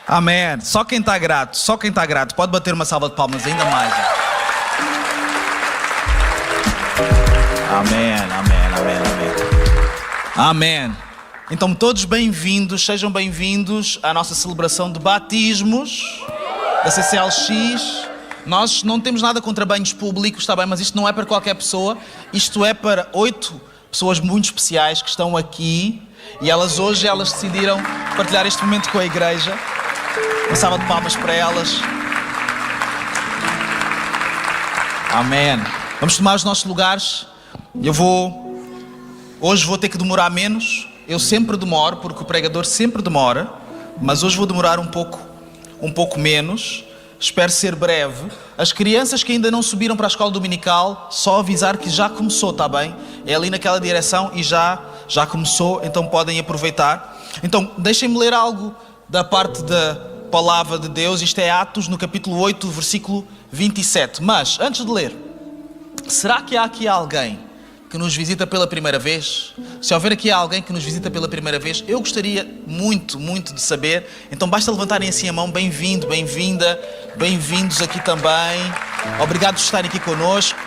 Amém. Só quem está grato, pode bater uma salva de palmas ainda mais. Amém, amém, amém, amém. Amém. Então todos bem-vindos, sejam bem-vindos à nossa celebração de batismos da CCLX. Nós não temos nada contra banhos públicos, está bem, mas isto não é para qualquer pessoa. Isto é para 8 pessoas muito especiais que estão aqui e hoje elas decidiram partilhar este momento com a igreja. Uma salva de palmas para elas. Amém. Vamos tomar os nossos lugares. Hoje vou ter que demorar menos. Eu sempre demoro, porque o pregador sempre demora. Mas hoje vou demorar um pouco menos. Espero ser breve. As crianças que ainda não subiram para a escola dominical, só avisar que já começou, está bem? É ali naquela direção e já começou, então podem aproveitar. Então, deixem-me ler algo da parte da Palavra de Deus. Isto é Atos, no capítulo 8, versículo 27. Mas, antes de ler, será que há aqui alguém que nos visita pela primeira vez? Se houver aqui alguém que nos visita pela primeira vez, eu gostaria muito, muito de saber. Então basta levantarem assim a mão. Bem-vindo, bem-vinda, bem-vindos aqui também. Obrigado por estarem aqui connosco.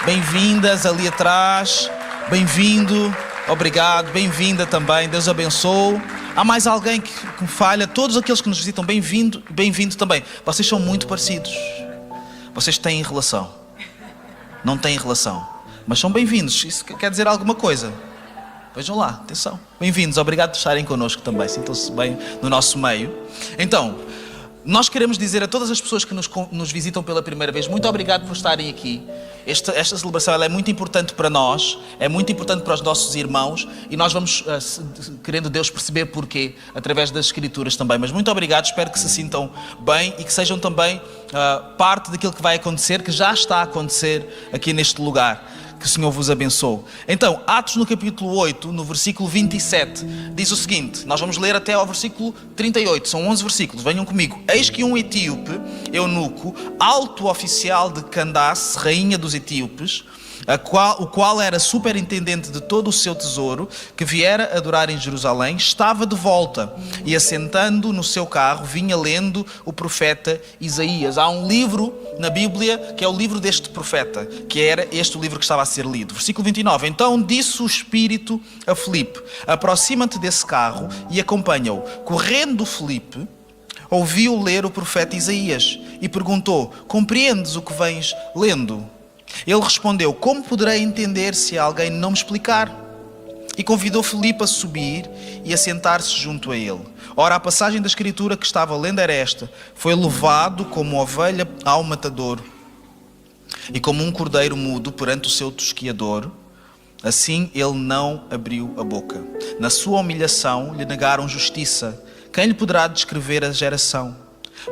Bem-vindas ali atrás. Bem-vindo, obrigado, bem-vinda também. Deus abençoe. Há mais alguém que me falha? Todos aqueles que nos visitam, bem-vindo, bem-vindo também. Vocês são muito parecidos. Vocês têm relação. Não têm relação, mas são bem-vindos. Isso quer dizer alguma coisa. Vejam lá, atenção. Bem-vindos, obrigado por estarem connosco também. Sintam-se bem no nosso meio. Então, nós queremos dizer a todas as pessoas que nos visitam pela primeira vez, muito obrigado por estarem aqui. Esta celebração ela é muito importante para nós, é muito importante para os nossos irmãos e nós vamos, querendo Deus, perceber porquê, através das Escrituras também. Mas muito obrigado, espero que se sintam bem e que sejam também parte daquilo que vai acontecer, que já está a acontecer aqui neste lugar. Que o Senhor vos abençoe. Então, Atos no capítulo 8, no versículo 27, diz o seguinte, nós vamos ler até ao versículo 38, são 11 versículos, venham comigo. Eis que um etíope, eunuco, alto oficial de Candace, rainha dos etíopes, o qual era superintendente de todo o seu tesouro, que viera adorar em Jerusalém, estava de volta e, assentando no seu carro, vinha lendo o profeta Isaías. Há um livro na Bíblia que é o livro deste profeta, que era este o livro que estava a ser lido. Versículo 29. Então disse o Espírito a Filipe, aproxima-te desse carro e acompanha-o. Correndo Filipe, ouviu ler o profeta Isaías e perguntou, compreendes o que vens lendo? Ele respondeu, como poderei entender se alguém não me explicar? E convidou Filipe a subir e a sentar-se junto a ele. Ora, a passagem da Escritura que estava lendo era esta, foi levado como ovelha ao matadouro e como um cordeiro mudo perante o seu tosquiador, assim ele não abriu a boca. Na sua humilhação lhe negaram justiça. Quem lhe poderá descrever a geração?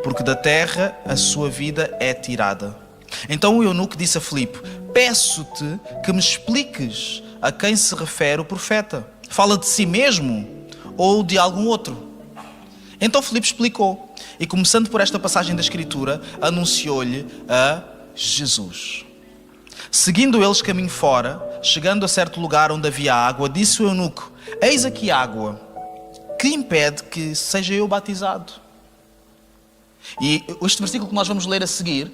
Porque da terra a sua vida é tirada. Então o eunuco disse a Filipe, peço-te que me expliques a quem se refere o profeta. Fala de si mesmo ou de algum outro? Então Filipe explicou e, começando por esta passagem da Escritura, anunciou-lhe a Jesus. Seguindo eles caminho fora, chegando a certo lugar onde havia água, disse o eunuco, eis aqui água, que impede que seja eu batizado? E este versículo que nós vamos ler a seguir,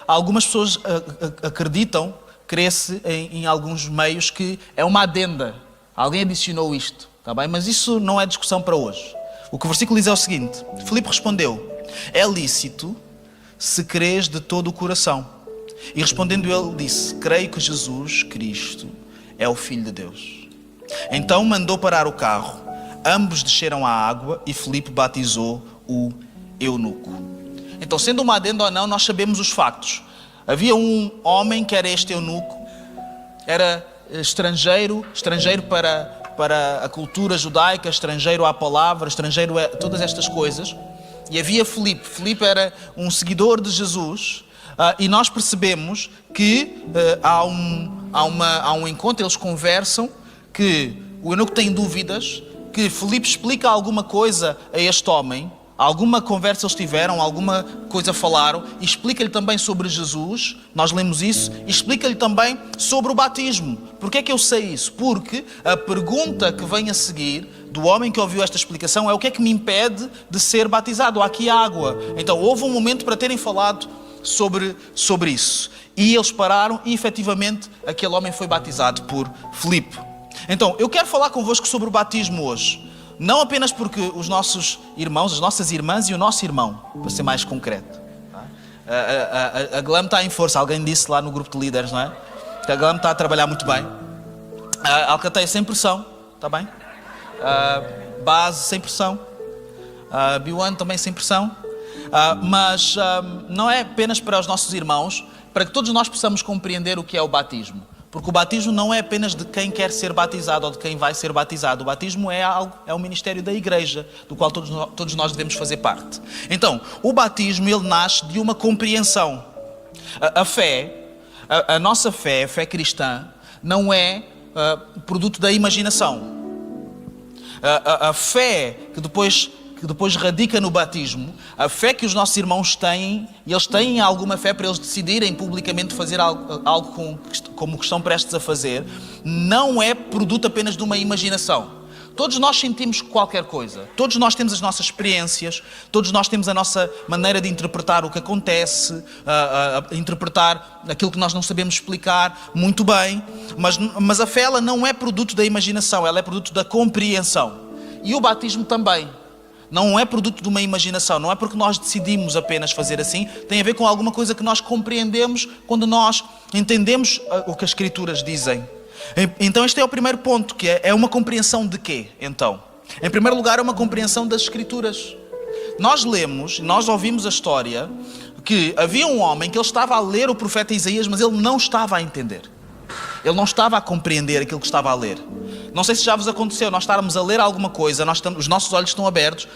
algumas pessoas acreditam, crê-se em alguns meios que é uma adenda. Alguém adicionou isto, está bem? Mas isso não é discussão para hoje. O que o versículo diz é o seguinte, Filipe respondeu, é lícito se crês de todo o coração. E respondendo ele disse, creio que Jesus Cristo é o Filho de Deus. Então mandou parar o carro, ambos desceram à água e Filipe batizou o eunuco. Então, sendo uma adenda ou não, nós sabemos os factos. Havia um homem que era este eunuco, era estrangeiro para a cultura judaica, estrangeiro à palavra, estrangeiro a todas estas coisas. E havia Filipe. Filipe era um seguidor de Jesus. E nós percebemos que há um encontro, eles conversam, que o eunuco tem dúvidas, que Filipe explica alguma coisa a este homem. Alguma conversa eles tiveram, alguma coisa falaram, e explica-lhe também sobre Jesus, nós lemos isso, e explica-lhe também sobre o batismo. Porquê é que eu sei isso? Porque a pergunta que vem a seguir do homem que ouviu esta explicação é: o que é que me impede de ser batizado? Há aqui água. Então houve um momento para terem falado sobre isso. E eles pararam e efetivamente aquele homem foi batizado por Filipe. Então eu quero falar convosco sobre o batismo hoje. Não apenas porque os nossos irmãos, as nossas irmãs e o nosso irmão, para ser mais concreto. A Glam está em força, alguém disse lá no grupo de líderes, não é? Que a Glam está a trabalhar muito bem. A Alcateia sem pressão, está bem? Base sem pressão. B1 também sem pressão. Mas não é apenas para os nossos irmãos, para que todos nós possamos compreender o que é o batismo. Porque o batismo não é apenas de quem quer ser batizado ou de quem vai ser batizado. O batismo é um ministério da igreja, do qual todos nós devemos fazer parte. Então, o batismo, ele nasce de uma compreensão. A fé, a nossa fé, a fé cristã, não é produto da imaginação. A fé que depois radica no batismo, a fé que os nossos irmãos têm, e eles têm alguma fé para eles decidirem publicamente fazer algo como o que estão prestes a fazer, não é produto apenas de uma imaginação. Todos nós sentimos qualquer coisa, todos nós temos as nossas experiências, todos nós temos a nossa maneira de interpretar o que acontece, interpretar aquilo que nós não sabemos explicar muito bem, mas a fé, ela não é produto da imaginação, ela é produto da compreensão. E o batismo também. Não é produto de uma imaginação, não é porque nós decidimos apenas fazer assim, tem a ver com alguma coisa que nós compreendemos quando nós entendemos o que as Escrituras dizem. Então este é o primeiro ponto, que é uma compreensão de quê, então? Em primeiro lugar, é uma compreensão das Escrituras. Nós ouvimos a história que havia um homem que ele estava a ler o profeta Isaías, mas ele não estava a entender. Ele não estava a compreender aquilo que estava a ler. Não sei se já vos aconteceu, nós estarmos a ler alguma coisa, os nossos olhos estão abertos,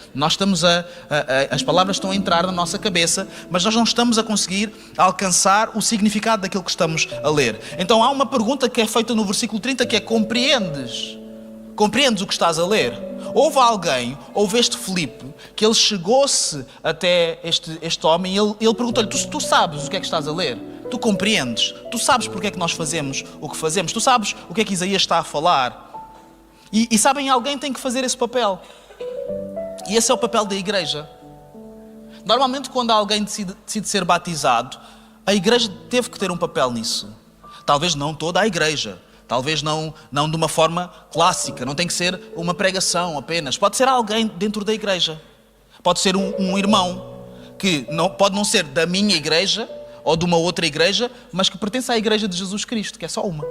as palavras estão a entrar na nossa cabeça, mas nós não estamos a conseguir alcançar o significado daquilo que estamos a ler. Então há uma pergunta que é feita no versículo 30, que é: compreendes o que estás a ler? Houve este Filipe, que ele chegou-se até este homem e ele perguntou-lhe: tu sabes o que é que estás a ler? Tu compreendes? Tu sabes porque é que nós fazemos o que fazemos? Tu sabes o que é que Isaías está a falar? E sabem, alguém tem que fazer esse papel. E esse é o papel da igreja. Normalmente, quando alguém decide ser batizado, a igreja teve que ter um papel nisso. Talvez não toda a igreja. Talvez não de uma forma clássica. Não tem que ser uma pregação apenas. Pode ser alguém dentro da igreja. Pode ser um irmão que pode não ser da minha igreja ou de uma outra igreja, mas que pertence à igreja de Jesus Cristo, que é só uma.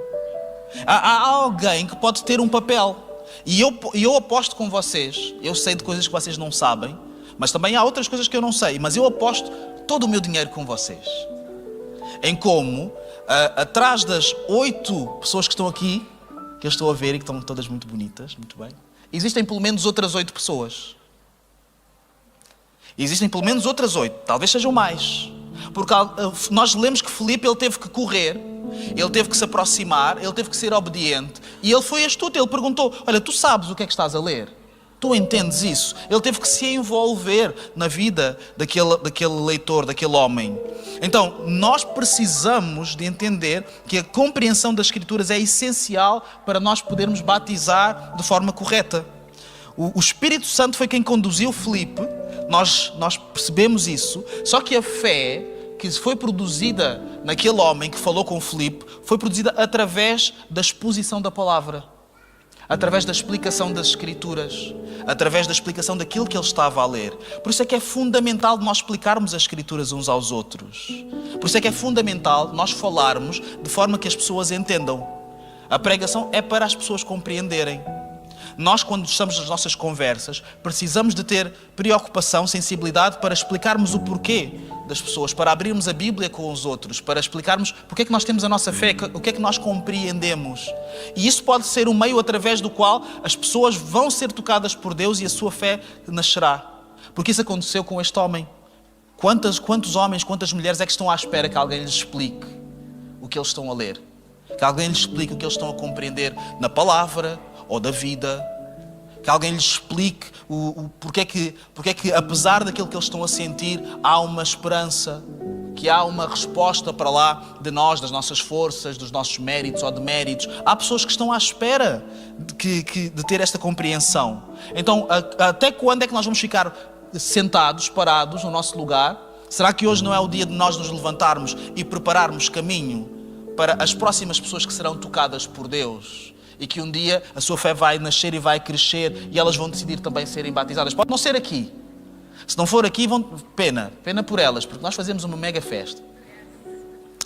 Há alguém que pode ter um papel. E eu aposto com vocês, eu sei de coisas que vocês não sabem, mas também há outras coisas que eu não sei, mas eu aposto todo o meu dinheiro com vocês. Em como, atrás das 8 pessoas que estão aqui, que eu estou a ver e que estão todas muito bonitas, muito bem, existem pelo menos outras 8 pessoas. Existem pelo menos outras 8, talvez sejam mais. Porque nós lemos que Filipe, ele teve que correr, ele teve que se aproximar, ele teve que ser obediente. E ele foi astuto, ele perguntou: olha, tu sabes o que é que estás a ler? Tu entendes isso? Ele teve que se envolver na vida daquele leitor, daquele homem. Então, nós precisamos de entender que a compreensão das Escrituras é essencial para nós podermos batizar de forma correta. O Espírito Santo foi quem conduziu Filipe, nós percebemos isso, só que a fé que foi produzida naquele homem que falou com Filipe foi produzida através da exposição da palavra, através da explicação das Escrituras, através da explicação daquilo que ele estava a ler. Por isso é que é fundamental nós explicarmos as Escrituras uns aos outros. Por isso é que é fundamental nós falarmos de forma que as pessoas entendam. A pregação é para as pessoas compreenderem. Nós, quando estamos nas nossas conversas, precisamos de ter preocupação, sensibilidade para explicarmos o porquê das pessoas, para abrirmos a Bíblia com os outros, para explicarmos porque é que nós temos a nossa fé, o que é que nós compreendemos. E isso pode ser um meio através do qual as pessoas vão ser tocadas por Deus e a sua fé nascerá. Porque isso aconteceu com este homem. Quantos homens, quantas mulheres é que estão à espera que alguém lhes explique o que eles estão a ler? Que alguém lhes explique o que eles estão a compreender na palavra ou da vida, que alguém lhes explique porque é que apesar daquilo que eles estão a sentir, há uma esperança que há uma resposta para lá de nós, das nossas forças, dos nossos méritos ou deméritos. Há pessoas que estão à espera de ter esta compreensão. Então, até quando é que nós vamos ficar sentados, parados no nosso lugar? Será que hoje não é o dia de nós nos levantarmos e prepararmos caminho para as próximas pessoas que serão tocadas por Deus? E que um dia a sua fé vai nascer e vai crescer e elas vão decidir também serem batizadas. Pode não ser aqui. Se não for aqui, pena por elas, porque nós fazemos uma mega festa.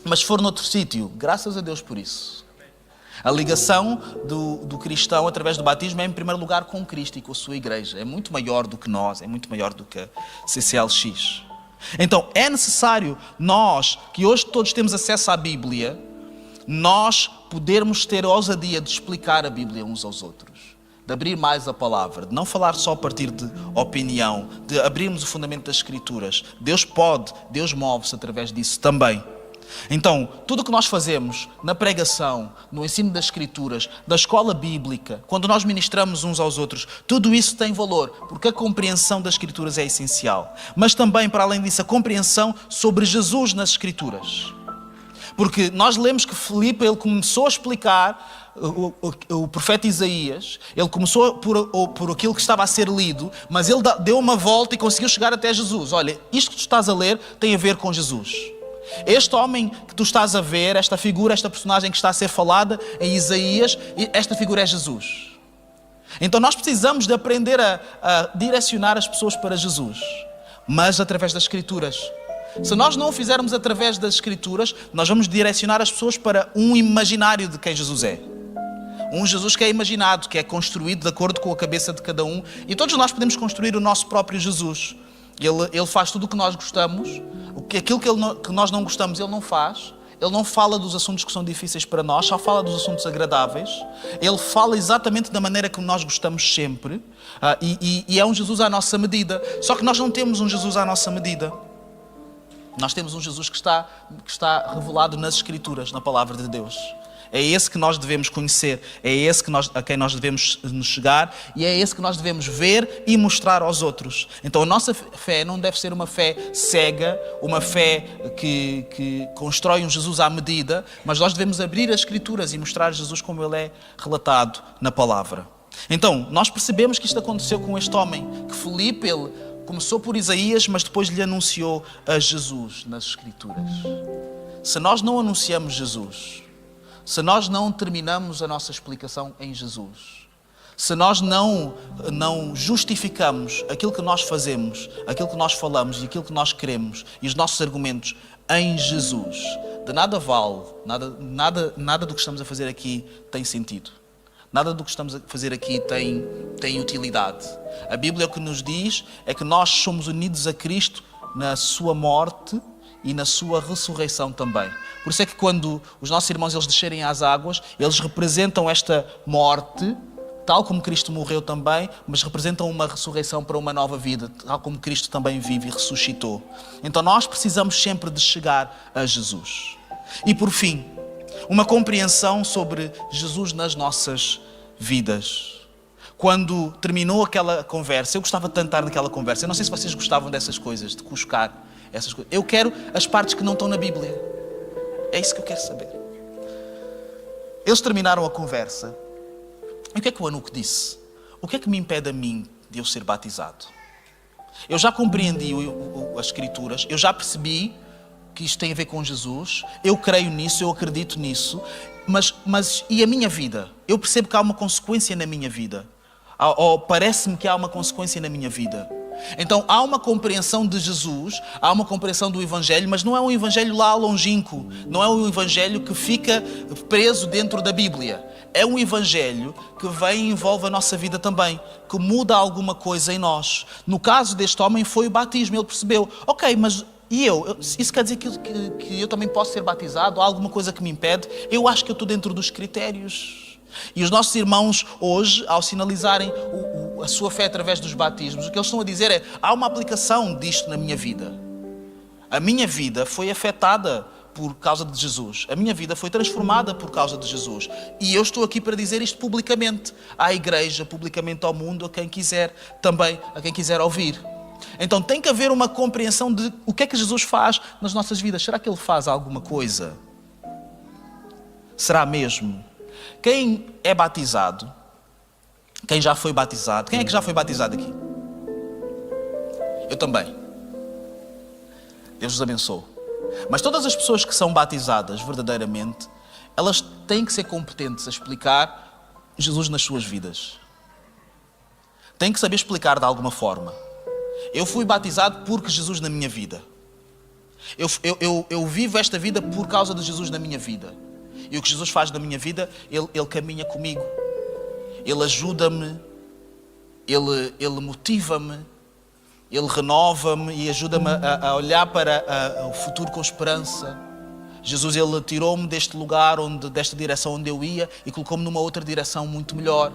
Mas se for noutro sítio, graças a Deus por isso. A ligação do cristão através do batismo é em primeiro lugar com Cristo e com a sua igreja. É muito maior do que nós, é muito maior do que a CCLX. Então é necessário nós, que hoje todos temos acesso à Bíblia, nós podermos ter a ousadia de explicar a Bíblia uns aos outros, de abrir mais a palavra, de não falar só a partir de opinião, de abrirmos o fundamento das Escrituras. Deus move-se através disso também. Então, tudo o que nós fazemos na pregação, no ensino das Escrituras, da escola bíblica, quando nós ministramos uns aos outros, tudo isso tem valor, porque a compreensão das Escrituras é essencial. Mas também, para além disso, a compreensão sobre Jesus nas Escrituras. Porque nós lemos que Filipe, ele começou a explicar o profeta Isaías, ele começou por aquilo que estava a ser lido, mas ele deu uma volta e conseguiu chegar até Jesus. Olha, isto que tu estás a ler tem a ver com Jesus. Este homem que tu estás a ver, esta figura, esta personagem que está a ser falada em Isaías, esta figura é Jesus. Então nós precisamos de aprender a direcionar as pessoas para Jesus, mas através das Escrituras. Se nós não o fizermos através das Escrituras, nós vamos direcionar as pessoas para um imaginário de quem Jesus é. Um Jesus que é imaginado, que é construído de acordo com a cabeça de cada um. E todos nós podemos construir o nosso próprio Jesus. Ele faz tudo o que nós gostamos. Aquilo que nós não gostamos, ele não faz. Ele não fala dos assuntos que são difíceis para nós, só fala dos assuntos agradáveis. Ele fala exatamente da maneira que nós gostamos sempre. E é um Jesus à nossa medida. Só que nós não temos um Jesus à nossa medida. Nós temos um Jesus que está revelado nas Escrituras, na Palavra de Deus. É esse que nós devemos conhecer, é esse a quem nós devemos nos chegar e é esse que nós devemos ver e mostrar aos outros. Então a nossa fé não deve ser uma fé cega, uma fé que constrói um Jesus à medida, mas nós devemos abrir as Escrituras e mostrar Jesus como ele é relatado na Palavra. Então, nós percebemos que isto aconteceu com este homem, que Filipe, ele começou por Isaías, mas depois lhe anunciou a Jesus nas Escrituras. Se nós não anunciamos Jesus, se nós não terminamos a nossa explicação em Jesus, se nós não justificamos aquilo que nós fazemos, aquilo que nós falamos e aquilo que nós queremos e os nossos argumentos em Jesus, de nada vale, nada do que estamos a fazer aqui tem sentido. Nada do que estamos a fazer aqui tem utilidade. A Bíblia o que nos diz é que nós somos unidos a Cristo na sua morte e na sua ressurreição também. Por isso é que quando os nossos irmãos eles descerem às águas, eles representam esta morte, tal como Cristo morreu também, mas representam uma ressurreição para uma nova vida, tal como Cristo também vive e ressuscitou. Então nós precisamos sempre de chegar a Jesus. E por fim, uma compreensão sobre Jesus nas nossas vidas. Quando terminou aquela conversa, eu gostava tanto de estar naquela conversa, eu não sei se vocês gostavam dessas coisas, de cuscar essas coisas. Eu quero as partes que não estão na Bíblia. É isso que eu quero saber. Eles terminaram a conversa. E o que é que o eunuco disse? O que é que me impede a mim de eu ser batizado? Eu já compreendi as Escrituras, eu já percebi que isto tem a ver com Jesus, eu creio nisso, eu acredito nisso, mas e a minha vida? Eu percebo que há uma consequência na minha vida, ou parece-me que há uma consequência na minha vida. Então há uma compreensão de Jesus, há uma compreensão do Evangelho, mas não é um Evangelho lá longínquo, não é um Evangelho que fica preso dentro da Bíblia. É um Evangelho que vem e envolve a nossa vida também, que muda alguma coisa em nós. No caso deste homem foi o batismo, ele percebeu, ok, mas e isso quer dizer que eu também posso ser batizado? Há alguma coisa que me impede? Eu acho que eu estou dentro dos critérios. E os nossos irmãos hoje, ao sinalizarem a sua fé através dos batismos, o que eles estão a dizer é, há uma aplicação disto na minha vida. A minha vida foi afetada por causa de Jesus. A minha vida foi transformada por causa de Jesus. E eu estou aqui para dizer isto publicamente à igreja, publicamente ao mundo, a quem quiser também, a quem quiser ouvir. Então tem que haver uma compreensão de o que é que Jesus faz nas nossas vidas. Será que Ele faz alguma coisa? Será mesmo? Quem é batizado? Quem já foi batizado? Quem é que já foi batizado aqui? Eu também. Deus os abençoe. Mas todas as pessoas que são batizadas verdadeiramente, elas têm que ser competentes a explicar Jesus nas suas vidas. Têm que saber explicar de alguma forma. Eu fui batizado porque Jesus na minha vida. Eu vivo esta vida por causa de Jesus na minha vida. E o que Jesus faz na minha vida, Ele caminha comigo. Ele ajuda-me. Ele motiva-me. Ele renova-me e ajuda-me a olhar para o futuro com esperança. Jesus, Ele tirou-me deste lugar, desta direção onde eu ia e colocou-me numa outra direção muito melhor.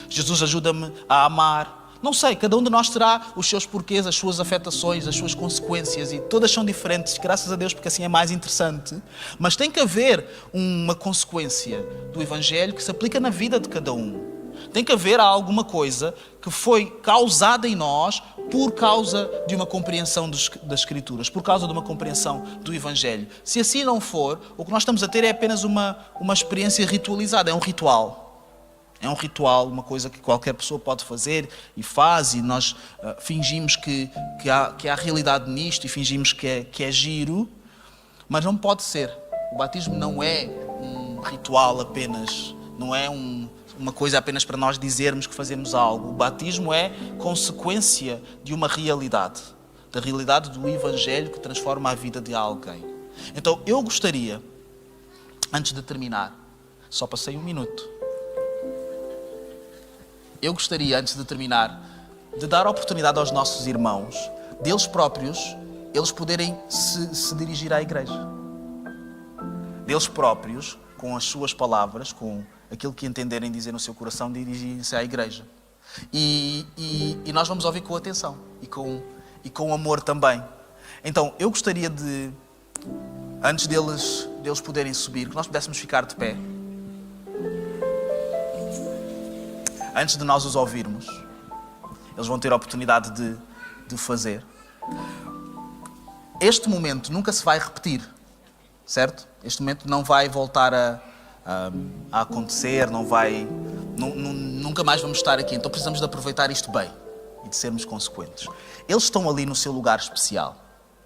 Jesus ajuda-me a amar. Não sei, cada um de nós terá os seus porquês, as suas afetações, as suas consequências e todas são diferentes, graças a Deus, porque assim é mais interessante. Mas tem que haver uma consequência do Evangelho que se aplica na vida de cada um. Tem que haver alguma coisa que foi causada em nós por causa de uma compreensão das Escrituras, por causa de uma compreensão do Evangelho. Se assim não for, o que nós estamos a ter é apenas uma experiência ritualizada, é um ritual. É um ritual, uma coisa que qualquer pessoa pode fazer e faz, e nós fingimos que há realidade nisto e fingimos que é giro, mas não pode ser. O batismo não é um ritual apenas, não é uma coisa apenas para nós dizermos que fazemos algo. O batismo é consequência de uma realidade, da realidade do Evangelho que transforma a vida de alguém. Então eu gostaria, antes de terminar, só passei 1 minuto, eu gostaria, antes de terminar, de dar a oportunidade aos nossos irmãos, deles próprios, eles poderem se dirigir à igreja. Deles próprios, com as suas palavras, com aquilo que entenderem dizer no seu coração, dirigirem-se à igreja. E nós vamos ouvir com atenção e com amor também. Então, eu gostaria de, antes deles poderem subir, que nós pudéssemos ficar de pé. Antes de nós os ouvirmos, eles vão ter a oportunidade de fazer. Este momento nunca se vai repetir, certo? Este momento não vai voltar a acontecer, nunca mais vamos estar aqui. Então precisamos de aproveitar isto bem e de sermos consequentes. Eles estão ali no seu lugar especial,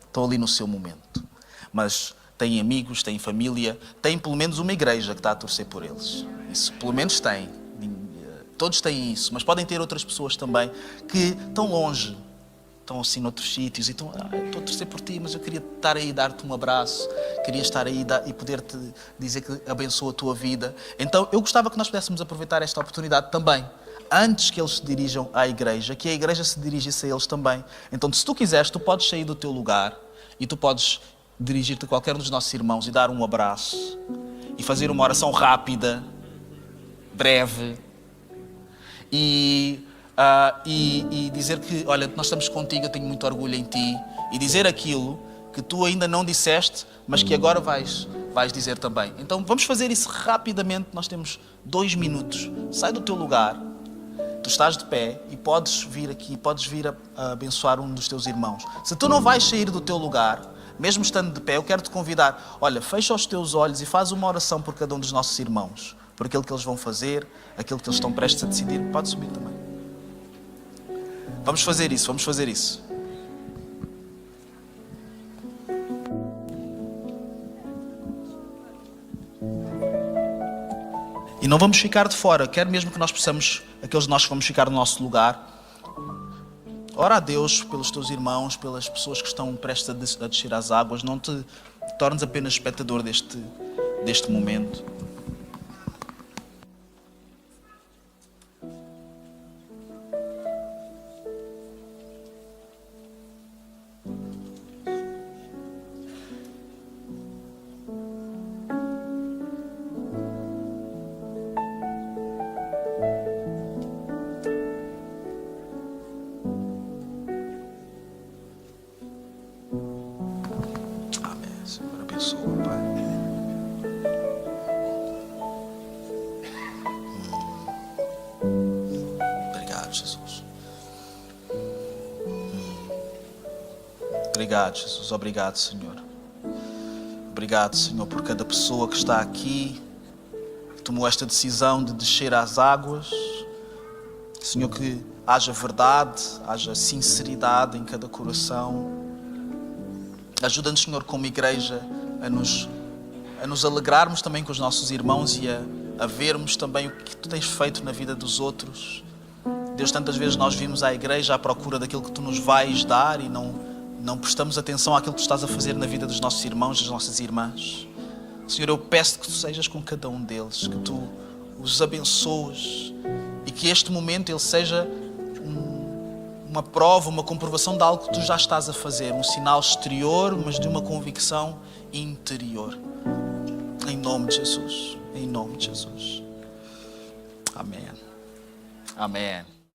estão ali no seu momento, mas têm amigos, têm família, têm pelo menos uma igreja que está a torcer por eles. Isso pelo menos têm. Todos têm isso, mas podem ter outras pessoas também que estão longe, estão assim noutros sítios e estão, estou a torcer por ti, mas eu queria estar aí e dar-te um abraço, queria estar aí e poder-te dizer que abençoa a tua vida. Então eu gostava que nós pudéssemos aproveitar esta oportunidade também, antes que eles se dirijam à igreja, que a igreja se dirigisse a eles também. Então se tu quiseres, tu podes sair do teu lugar e tu podes dirigir-te a qualquer um dos nossos irmãos e dar um abraço e fazer uma oração rápida, breve, e dizer que, olha, nós estamos contigo, eu tenho muito orgulho em ti, e dizer aquilo que tu ainda não disseste, mas que agora vais dizer também. Então vamos fazer isso rapidamente, nós temos 2 minutos. Sai do teu lugar, tu estás de pé e podes vir aqui, podes vir a abençoar um dos teus irmãos. Se tu não vais sair do teu lugar, mesmo estando de pé, eu quero te convidar, olha, fecha os teus olhos e faz uma oração por cada um dos nossos irmãos, por aquilo que eles vão fazer, aquilo que eles estão prestes a decidir. Pode subir também. Vamos fazer isso, vamos fazer isso. E não vamos ficar de fora. Quero mesmo que nós possamos, aqueles de nós que vamos ficar no nosso lugar, ora a Deus pelos teus irmãos, pelas pessoas que estão prestes a descer às águas. Não te tornes apenas espectador deste momento. Senhor, abençoa, Pai. Obrigado, Jesus. Obrigado, Jesus. Obrigado, Senhor. Obrigado, Senhor, por cada pessoa que está aqui, que tomou esta decisão de descer às águas. Senhor, que haja verdade, haja sinceridade em cada coração. Ajuda-nos, Senhor, como igreja, a nos alegrarmos também com os nossos irmãos e a vermos também o que Tu tens feito na vida dos outros. Deus, tantas vezes nós vimos à igreja à procura daquilo que Tu nos vais dar e não prestamos atenção àquilo que Tu estás a fazer na vida dos nossos irmãos, das nossas irmãs. Senhor, eu peço que Tu sejas com cada um deles, que Tu os abençoes e que este momento ele seja uma prova, uma comprovação de algo que Tu já estás a fazer, um sinal exterior, mas de uma convicção interior. Em nome de Jesus. Em nome de Jesus. Amém. Amém.